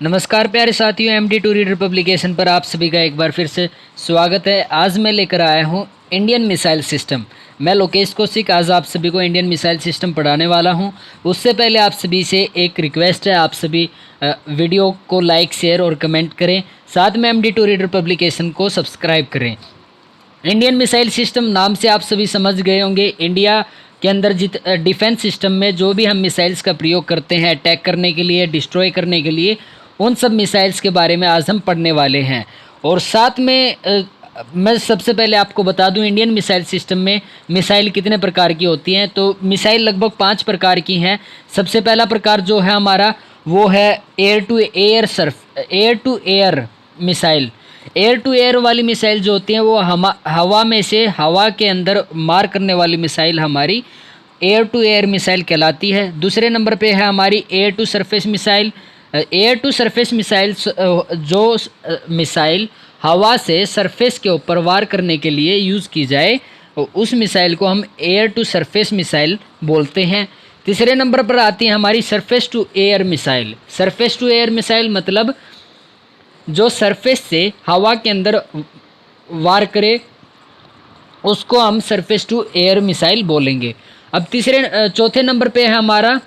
नमस्कार प्यारे साथियों, MD2 रीडर पब्लिकेशन पर आप सभी का एक बार फिर से स्वागत है। आज मैं लेकर आया हूँ इंडियन मिसाइल सिस्टम। मैं लोकेश कौशिक आज आप सभी को इंडियन मिसाइल सिस्टम पढ़ाने वाला हूँ। उससे पहले आप सभी से एक रिक्वेस्ट है, आप सभी वीडियो को लाइक, शेयर और कमेंट करें। साथ में MD2 रीडर पब्लिकेशन को सब्सक्राइब करें। इंडियन मिसाइल सिस्टम नाम से आप सभी समझ गए होंगे, इंडिया के अंदर डिफेंस सिस्टम में जो भी हम मिसाइल्स का प्रयोग करते हैं अटैक करने के लिए, डिस्ट्रॉय करने के लिए, उन सब मिसाइल्स के बारे में आज हम पढ़ने वाले हैं। और साथ में मैं सबसे पहले आपको बता दूं, इंडियन मिसाइल सिस्टम में मिसाइल कितने प्रकार की होती हैं। तो मिसाइल लगभग 5 प्रकार की हैं। सबसे पहला प्रकार जो है हमारा वो है air to air missile. Air to air वाली मिसाइल जो होती हैं वो हवा में से हवा के अंदर मार करने वाली मिसाइल हमारी एयर टू एयर मिसाइल कहलाती है। दूसरे नंबर पे है हमारी air to surface missile. Air to surface missile जो मिसाइल हवा से सरफेस के ऊपर वार करने के लिए यूज़ की जाए, उस मिसाइल को हम एयर टू सरफेस मिसाइल बोलते हैं। तीसरे नंबर पर आती है हमारी surface to air missile. Surface to air missile मतलब जो सरफेस से हवा के अंदर वार करे, उसको हम सरफेस टू एयर मिसाइल बोलेंगे। अब चौथे नंबर पे है हमारा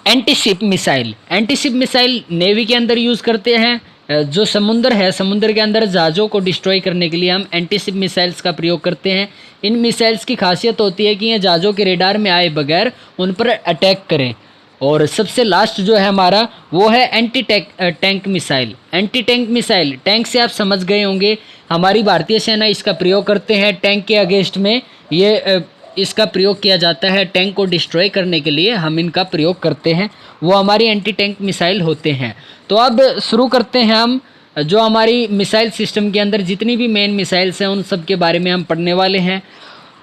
antiship missile. Antiship missile navy के अंदर यूज़ करते हैं। जो समुंदर है, समुंदर के अंदर जहाज़ों को डिस्ट्रॉय करने के लिए हम एंटीशिप मिसाइल्स का प्रयोग करते हैं। इन मिसाइल्स की खासियत होती है कि ये जहाज़ों के रेडार में आए बगैर उन पर अटैक करें। और सबसे लास्ट जो है हमारा वो है anti tank missile. Anti tank missile, tank से आप समझ गए होंगे, हमारी भारतीय सेना इसका प्रयोग करते हैं टैंक के अगेंस्ट में। ये इसका प्रयोग किया जाता है टैंक को डिस्ट्रॉय करने के लिए, हम इनका प्रयोग करते हैं। वो हमारी एंटी टैंक मिसाइल होते हैं। तो अब शुरू करते हैं हम जो हमारी मिसाइल सिस्टम के अंदर जितनी भी मेन मिसाइल्स हैं उन सब के बारे में हम पढ़ने वाले हैं।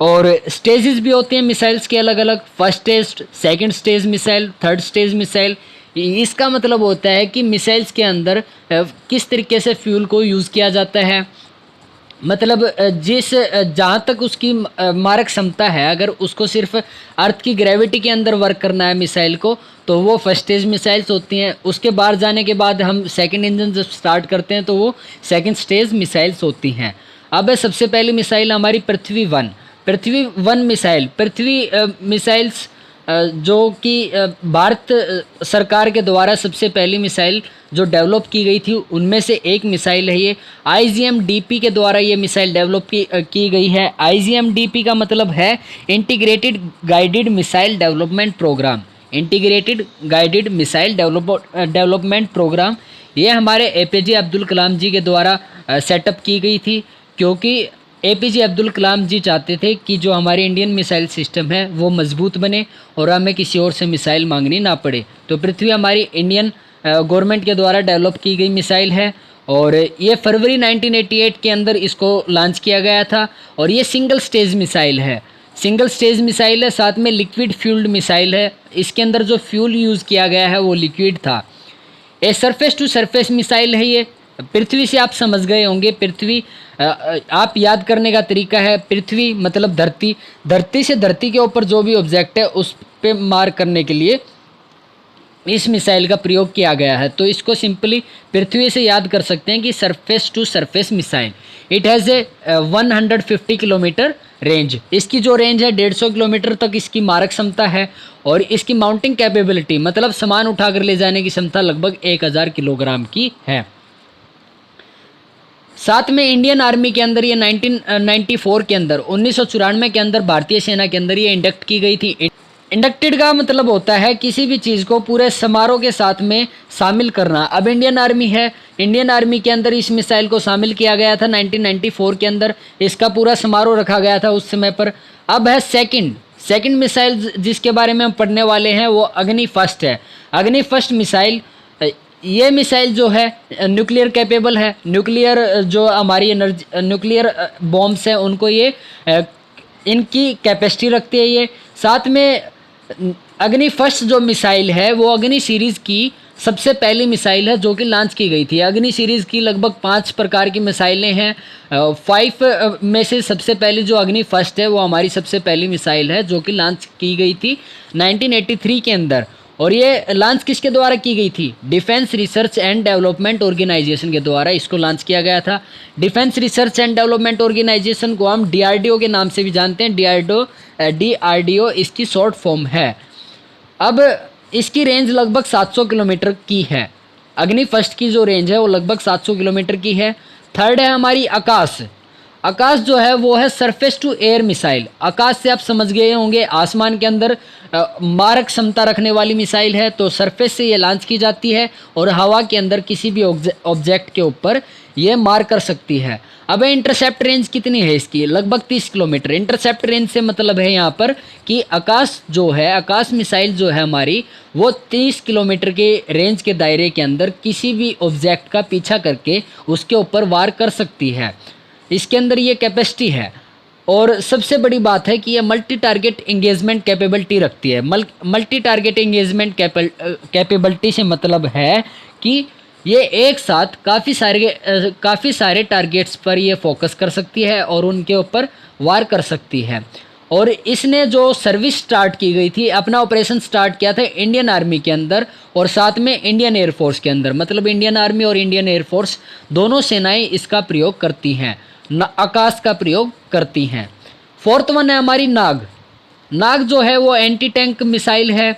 और स्टेजेस भी होते हैं मिसाइल्स के अलग अलग। First stage, second stage missile, third stage missile. इसका मतलब होता है कि मिसाइल्स के अंदर किस तरीके से फ्यूल को यूज़ किया जाता है, मतलब जहाँ तक उसकी मारक क्षमता है, अगर उसको सिर्फ अर्थ की ग्रेविटी के अंदर वर्क करना है मिसाइल को, तो वो फर्स्ट स्टेज मिसाइल्स होती हैं। उसके बाहर जाने के बाद हम सेकंड इंजन जब स्टार्ट करते हैं तो वो सेकंड स्टेज मिसाइल्स होती हैं। अब सबसे पहली मिसाइल हमारी पृथ्वी वन मिसाइल। पृथ्वी मिसाइल्स जो कि भारत सरकार के द्वारा सबसे पहली मिसाइल जो डेवलप की गई थी उनमें से एक मिसाइल है ये। IGM-DP के द्वारा ये मिसाइल डेवलप की गई है। IGM-DP का मतलब है integrated guided missile development program. Integrated guided missile development program ये हमारे APJ अब्दुल कलाम जी के द्वारा सेटअप की गई थी, क्योंकि APJ अब्दुल कलाम जी चाहते थे कि जो हमारी इंडियन मिसाइल सिस्टम है वो मजबूत बने और हमें किसी और से मिसाइल मांगनी ना पड़े। तो पृथ्वी हमारी इंडियन गवर्नमेंट के द्वारा डेवलप की गई मिसाइल है और ये फरवरी 1988 के अंदर इसको लॉन्च किया गया था। और ये सिंगल स्टेज मिसाइल है। सिंगल स्टेज मिसाइल है, साथ में लिक्विड फ्यूल्ड मिसाइल है। इसके अंदर जो फ्यूल यूज़ किया गया है वो लिक्विड था। ये सरफेस टू सरफेस मिसाइल है। ये पृथ्वी से आप समझ गए होंगे। पृथ्वी आप याद करने का तरीका है, पृथ्वी मतलब धरती, धरती से धरती के ऊपर जो भी ऑब्जेक्ट है उस पे मार करने के लिए इस मिसाइल का प्रयोग किया गया है। तो इसको सिंपली पृथ्वी से याद कर सकते हैं कि surface to surface missile. It has a 150 kilometer range. इसकी जो रेंज है 150 किलोमीटर तक इसकी मारक क्षमता है। और इसकी माउंटिंग कैपेबिलिटी मतलब सामान उठाकर ले जाने की क्षमता लगभग 1000 किलोग्राम की है। साथ में इंडियन आर्मी के अंदर ये 1994 के अंदर 1994 के अंदर भारतीय सेना के अंदर ये इंडक्ट की गई थी। इंडक्टेड का मतलब होता है किसी भी चीज़ को पूरे समारोह के साथ में शामिल करना। अब इंडियन आर्मी है, इंडियन आर्मी के अंदर इस मिसाइल को शामिल किया गया था 1994 के अंदर। इसका पूरा समारोह रखा गया था उस समय पर। अब है सेकंड मिसाइल जिसके बारे में हम पढ़ने वाले हैं वो अग्नि फर्स्ट है। अग्नि फर्स्ट मिसाइल, ये मिसाइल जो है न्यूक्लियर कैपेबल है। न्यूक्लियर जो हमारी एनर्जी न्यूक्लियर बॉम्ब्स हैं उनको ये इनकी कैपेसिटी रखती है ये। साथ में अग्नि फर्स्ट जो मिसाइल है वो अग्नि सीरीज़ की सबसे पहली मिसाइल है जो कि लॉन्च की गई थी। अग्नि सीरीज़ की लगभग 5 प्रकार की मिसाइलें हैं। 5 में से सबसे पहली जो अग्नि फर्स्ट है वो हमारी सबसे पहली मिसाइल है जो कि लॉन्च की गई थी 1983 के अंदर। और ये लॉन्च किसके द्वारा की गई थी? Defence research and development organisation के द्वारा इसको लॉन्च किया गया था। Defence research and development organisation को हम DRDO के नाम से भी जानते हैं। DRDO इसकी शॉर्ट फॉर्म है। अब इसकी रेंज लगभग 700 किलोमीटर की है। अग्नि फर्स्ट की जो रेंज है वो लगभग 700 किलोमीटर की है। थर्ड है हमारी आकाश। आकाश जो है वो है सरफेस टू एयर मिसाइल। आकाश से आप समझ गए होंगे आसमान के अंदर मारक क्षमता रखने वाली मिसाइल है, तो सरफेस से ये लॉन्च की जाती है और हवा के अंदर किसी भी ऑब्जेक्ट के ऊपर ये मार कर सकती है। अब इंटरसेप्ट रेंज कितनी है इसकी? लगभग 30 किलोमीटर। इंटरसेप्ट रेंज से मतलब है यहाँ पर कि आकाश जो है, आकाश मिसाइल जो है हमारी, वो 30 किलोमीटर के रेंज के दायरे के अंदर किसी भी ऑब्जेक्ट का पीछा करके उसके ऊपर वार कर सकती है। इसके अंदर ये कैपेसिटी है। और सबसे बड़ी बात है कि ये मल्टी टारगेट इंगेजमेंट कैपेबिलिटी रखती है। मल्टी टारगेट इंगेजमेंट कैपेबिलिटी से मतलब है कि ये एक साथ काफ़ी सारे टारगेट्स पर ये फोकस कर सकती है और उनके ऊपर वार कर सकती है। और इसने जो सर्विस स्टार्ट की गई थी, अपना ऑपरेशन स्टार्ट किया था इंडियन आर्मी के अंदर और साथ में इंडियन एयरफोर्स के अंदर। मतलब इंडियन आर्मी और इंडियन एयरफोर्स दोनों सेनाएं इसका प्रयोग करती हैं, आकाश का प्रयोग करती हैं। फोर्थ वन है हमारी नाग। नाग जो है वो एंटी टैंक मिसाइल है।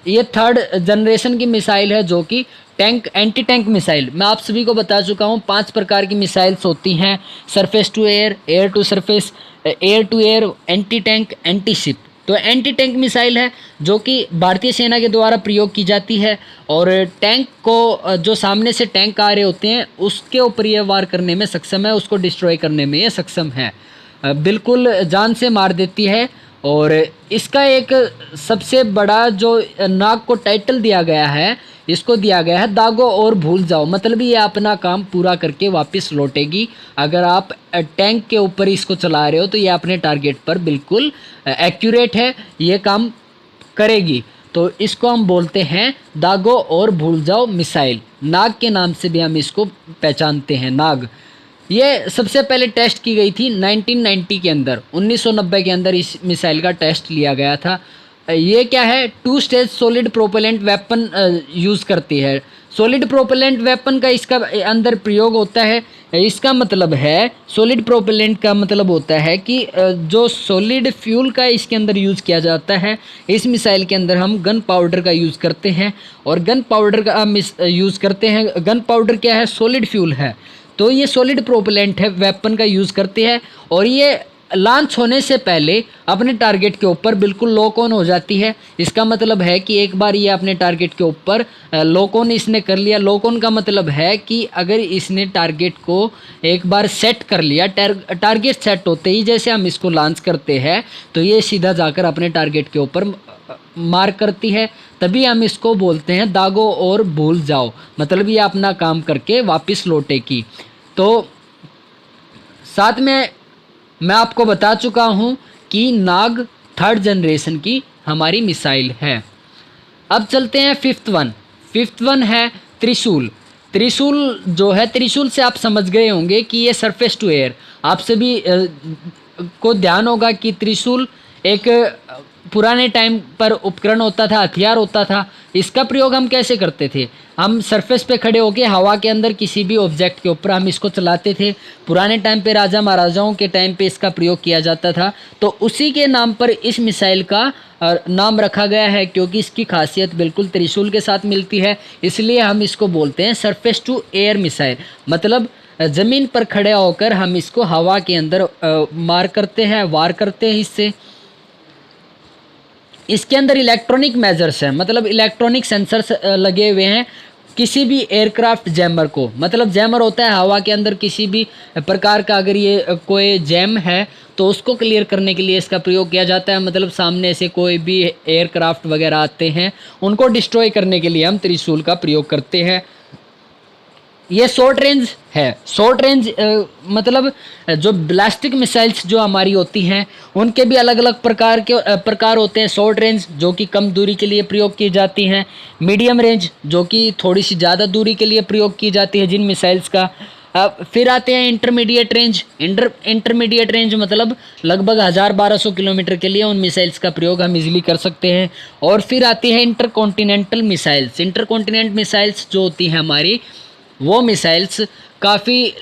ये थर्ड जनरेशन की मिसाइल है जो कि एंटी टैंक मिसाइल। मैं आप सभी को बता चुका हूँ 5 प्रकार की मिसाइल्स होती हैं: surface to air, air to surface, air to air, anti tank, anti ship. तो एंटी टैंक मिसाइल है जो कि भारतीय सेना के द्वारा प्रयोग की जाती है और टैंक को, जो सामने से टैंक आ रहे होते हैं उसके ऊपर ये वार करने में सक्षम है, उसको डिस्ट्रॉय करने में ये सक्षम है, बिल्कुल जान से मार देती है। और इसका एक सबसे बड़ा जो नाग को टाइटल दिया गया है, इसको दिया गया है दागो और भूल जाओ। मतलब ये अपना काम पूरा करके वापस लौटेगी। अगर आप टैंक के ऊपर इसको चला रहे हो तो ये अपने टारगेट पर बिल्कुल एक्यूरेट है, ये काम करेगी। तो इसको हम बोलते हैं दागो और भूल जाओ मिसाइल। नाग के नाम से भी हम इसको पहचानते हैं, नाग। ये सबसे पहले टेस्ट की गई थी 1990 के अंदर, 1990 के अंदर इस मिसाइल का टेस्ट लिया गया था। ये क्या है? 2 stage solid propellant weapon use करती है। सॉलिड प्रोपेलेंट वेपन का इसका अंदर प्रयोग होता है। इसका मतलब है, सॉलिड प्रोपेलेंट का मतलब होता है कि जो सॉलिड फ्यूल का इसके अंदर यूज़ किया जाता है। इस मिसाइल के अंदर हम गन पाउडर का यूज़ करते हैं और गन पाउडर का हम यूज़ करते हैं। गन पाउडर क्या है? सॉलिड फ्यूल है। तो ये सॉलिड प्रोपेलेंट है, वेपन का यूज़ करते हैं और ये लॉन्च होने से पहले अपने टारगेट के ऊपर बिल्कुल लॉक ऑन हो जाती है। इसका मतलब है कि एक बार ये अपने टारगेट के ऊपर लॉक ऑन इसने कर लिया। लॉक ऑन का मतलब है कि अगर इसने टारगेट को एक बार सेट कर लिया, टारगेट सेट होते ही जैसे हम इसको लॉन्च करते हैं तो ये सीधा जाकर अपने टारगेट के ऊपर मार करती है। तभी हम इसको बोलते हैं दागो और भूल जाओ। मतलब ये अपना काम करके वापस लौटेगी। तो साथ में मैं आपको बता चुका हूँ कि नाग 3rd जनरेशन की हमारी मिसाइल है। अब चलते हैं 5th वन। 5th वन है त्रिशूल। त्रिशूल जो है, त्रिशूल से आप समझ गए होंगे कि ये सरफेस टू एयर। आप सभी को ध्यान होगा कि त्रिशूल एक पुराने टाइम पर उपकरण होता था, हथियार होता था। इसका प्रयोग हम कैसे करते थे? हम सरफेस पे खड़े होकर हवा के अंदर किसी भी ऑब्जेक्ट के ऊपर हम इसको चलाते थे। पुराने टाइम पे राजा महाराजाओं के टाइम पे इसका प्रयोग किया जाता था। तो उसी के नाम पर इस मिसाइल का नाम रखा गया है, क्योंकि इसकी खासियत बिल्कुल त्रिशूल के साथ मिलती है। इसलिए हम इसको बोलते हैं सरफेस टू एयर मिसाइल। मतलब ज़मीन पर खड़े होकर हम इसको हवा के अंदर मार करते हैं, वार करते हैं इससे। इसके अंदर इलेक्ट्रॉनिक मेजर्स हैं, मतलब इलेक्ट्रॉनिक सेंसर्स लगे हुए हैं किसी भी एयरक्राफ्ट जैमर को। मतलब जैमर होता है हवा के अंदर किसी भी प्रकार का, अगर ये कोई जैम है तो उसको क्लियर करने के लिए इसका प्रयोग किया जाता है। मतलब सामने से कोई भी एयरक्राफ्ट वगैरह आते हैं उनको डिस्ट्रॉय करने के लिए हम त्रिशूल का प्रयोग करते हैं। ये शॉर्ट रेंज है। शॉर्ट रेंज मतलब जो बैलिस्टिक मिसाइल्स जो हमारी होती हैं उनके भी अलग अलग प्रकार होते हैं। शॉर्ट रेंज जो कि कम दूरी के लिए प्रयोग की जाती हैं, मीडियम रेंज जो कि थोड़ी सी ज़्यादा दूरी के लिए प्रयोग की जाती है जिन मिसाइल्स का, अब फिर आते हैं इंटरमीडिएट रेंज। इंटरमीडिएट रेंज मतलब लगभग 1000-1200 किलोमीटर के लिए उन मिसाइल्स का प्रयोग हम इजीली कर सकते हैं। और फिर आती है इंटरकॉन्टिनेंटल मिसाइल्स। इंटरकॉन्टिनेंट मिसाइल्स जो होती हैं हमारी, वो मिसाइल्स काफ़ी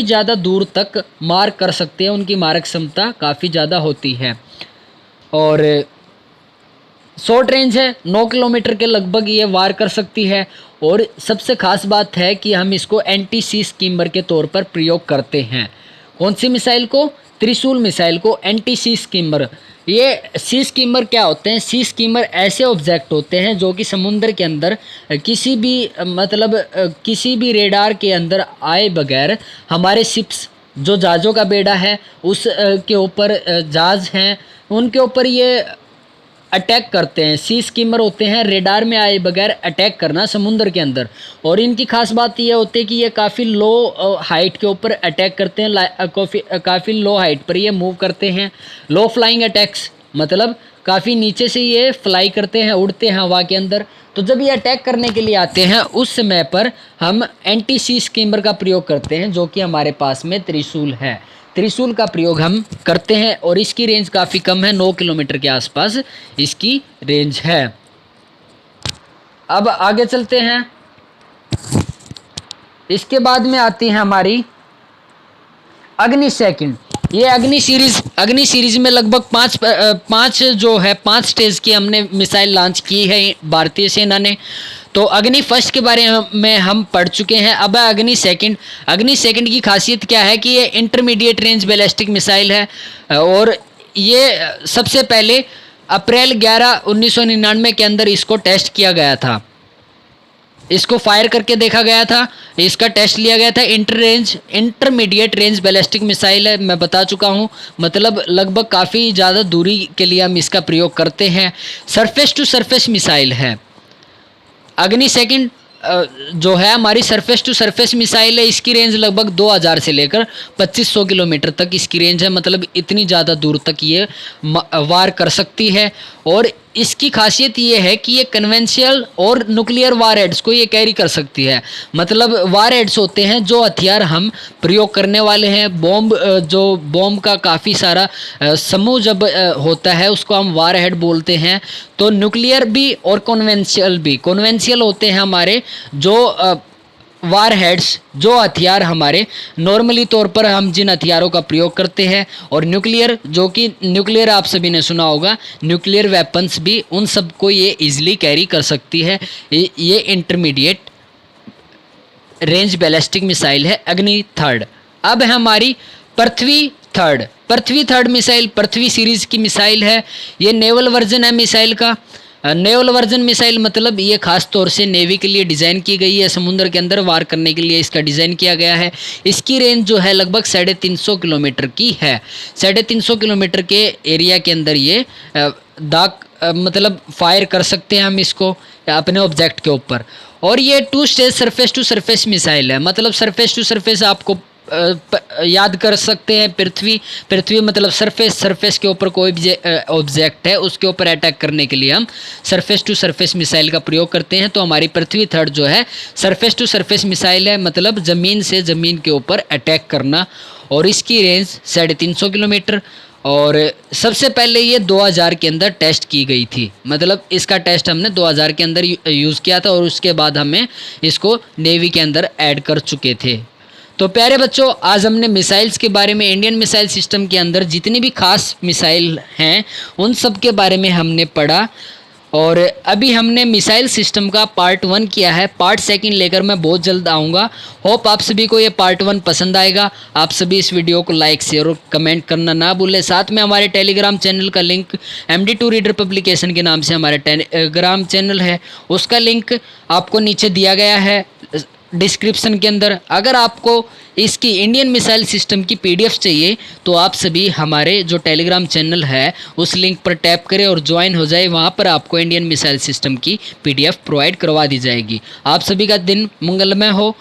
ज़्यादा दूर तक मार कर सकते हैं, उनकी मारक क्षमता काफ़ी ज़्यादा होती है। और शॉर्ट रेंज है, 9 किलोमीटर के लगभग ये वार कर सकती है। और सबसे ख़ास बात है कि हम इसको एंटी सी स्कीमर के तौर पर प्रयोग करते हैं। कौन सी मिसाइल को? त्रिशूल मिसाइल को एंटी सी स्कीमर। ये सी स्कीमर क्या होते हैं? सी स्कीमर ऐसे ऑब्जेक्ट होते हैं जो कि समुद्र के अंदर किसी भी रेडार के अंदर आए बगैर हमारे शिप्स, जो जहाज़ों का बेड़ा है उस के ऊपर जहाज़ हैं, उनके ऊपर ये अटैक करते हैं। सी स्कीमर होते हैं रेडार में आए बगैर अटैक करना समुद्र के अंदर। और इनकी खास बात ये होती है कि ये काफ़ी लो हाइट के ऊपर अटैक करते हैं, काफ़ी लो हाइट पर ये मूव करते हैं। लो फ्लाइंग अटैक्स मतलब काफ़ी नीचे से ये फ्लाई करते हैं, उड़ते हैं हवा के अंदर। तो जब ये अटैक करने के लिए आते हैं उस समय पर हम एंटी सी स्कीमर का प्रयोग करते हैं, जो कि हमारे पास में त्रिशूल है। त्रिशूल का प्रयोग हम करते हैं और इसकी रेंज काफ़ी कम है, 9 किलोमीटर के आसपास इसकी रेंज है। अब आगे चलते हैं। इसके बाद में आती है हमारी अग्नि सेकंड। ये अग्नि सीरीज में लगभग पाँच स्टेज की हमने मिसाइल लॉन्च की है भारतीय सेना ने। तो अग्नि फर्स्ट के बारे में हम पढ़ चुके हैं। अब अग्नि सेकंड। अग्नि सेकंड की खासियत क्या है कि ये इंटरमीडिएट रेंज बैलिस्टिक मिसाइल है और ये सबसे पहले अप्रैल 11, 1999 के अंदर इसको टेस्ट किया गया था। इसको फायर करके देखा गया था, इसका टेस्ट लिया गया था। इंटरमीडिएट रेंज बैलिस्टिक मिसाइल है, मैं बता चुका हूँ। मतलब लगभग काफ़ी ज़्यादा दूरी के लिए हम इसका प्रयोग करते हैं। सरफेस टू सरफेस मिसाइल है। अग्नि सेकंड जो है हमारी सरफेस टू सरफेस मिसाइल है। इसकी रेंज लगभग 2000 से लेकर 2500 किलोमीटर तक इसकी रेंज है। मतलब इतनी ज़्यादा दूर तक ये वार कर सकती है। और इसकी खासियत ये है कि ये कन्वेंशनल और न्यूक्लियर वार हेड्स को ये कैरी कर सकती है। मतलब वार हेड्स होते हैं जो हथियार हम प्रयोग करने वाले हैं। बॉम्ब का काफ़ी सारा समूह जब होता है उसको हम वार हेड बोलते हैं। तो न्यूक्लियर भी और कन्वेंशनल भी। कन्वेंशनल होते हैं हमारे जो वार हेड्स, जो हथियार हमारे नॉर्मली तौर पर हम जिन हथियारों का प्रयोग करते हैं। और न्यूक्लियर, जो कि न्यूक्लियर आप सभी ने सुना होगा, न्यूक्लियर वेपन्स भी, उन सब को ये इजीली कैरी कर सकती है। ये इंटरमीडिएट रेंज बैलिस्टिक मिसाइल है अग्नि थर्ड। अब है हमारी पृथ्वी थर्ड मिसाइल। पृथ्वी सीरीज़ की मिसाइल है। ये नेवल वर्जन है मिसाइल का। नेवल वर्जन मिसाइल मतलब ये खास तौर से नेवी के लिए डिज़ाइन की गई है। समुद्र के अंदर वार करने के लिए इसका डिज़ाइन किया गया है। इसकी रेंज जो है लगभग 350 किलोमीटर की है। 350 किलोमीटर के एरिया के अंदर ये मतलब फायर कर सकते हैं हम इसको अपने ऑब्जेक्ट के ऊपर। और ये 2 stage surface to surface missile है। मतलब सरफेस टू सरफेस आपको याद कर सकते हैं। पृथ्वी मतलब सरफेस के ऊपर कोई भी ऑब्जेक्ट है उसके ऊपर अटैक करने के लिए हम सरफेस टू सरफेस मिसाइल का प्रयोग करते हैं। तो हमारी पृथ्वी थर्ड जो है सरफेस टू सरफेस मिसाइल है, मतलब ज़मीन से ज़मीन के ऊपर अटैक करना। और इसकी रेंज 350 किलोमीटर। और सबसे पहले ये 2000 के अंदर टेस्ट की गई थी। मतलब इसका टेस्ट हमने 2000 के अंदर यूज़ किया था और उसके बाद हमें इसको नेवी के अंदर ऐड कर चुके थे। तो प्यारे बच्चों, आज हमने मिसाइल्स के बारे में, इंडियन मिसाइल सिस्टम के अंदर जितनी भी खास मिसाइल हैं उन सब के बारे में हमने पढ़ा। और अभी हमने मिसाइल सिस्टम का पार्ट 1 किया है। पार्ट 2 लेकर मैं बहुत जल्द आऊँगा। होप आप सभी को ये पार्ट 1 पसंद आएगा। आप सभी इस वीडियो को लाइक, शेयर और कमेंट करना ना भूलें। साथ में हमारे टेलीग्राम चैनल का लिंक, MD2 रीडर पब्लिकेशन के नाम से हमारा टेलीग्राम चैनल है, उसका लिंक आपको नीचे दिया गया है डिस्क्रिप्शन के अंदर। अगर आपको इसकी इंडियन मिसाइल सिस्टम की PDF चाहिए तो आप सभी हमारे जो टेलीग्राम चैनल है उस लिंक पर टैप करें और ज्वाइन हो जाए। वहाँ पर आपको इंडियन मिसाइल सिस्टम की PDF प्रोवाइड करवा दी जाएगी। आप सभी का दिन मंगलमय हो।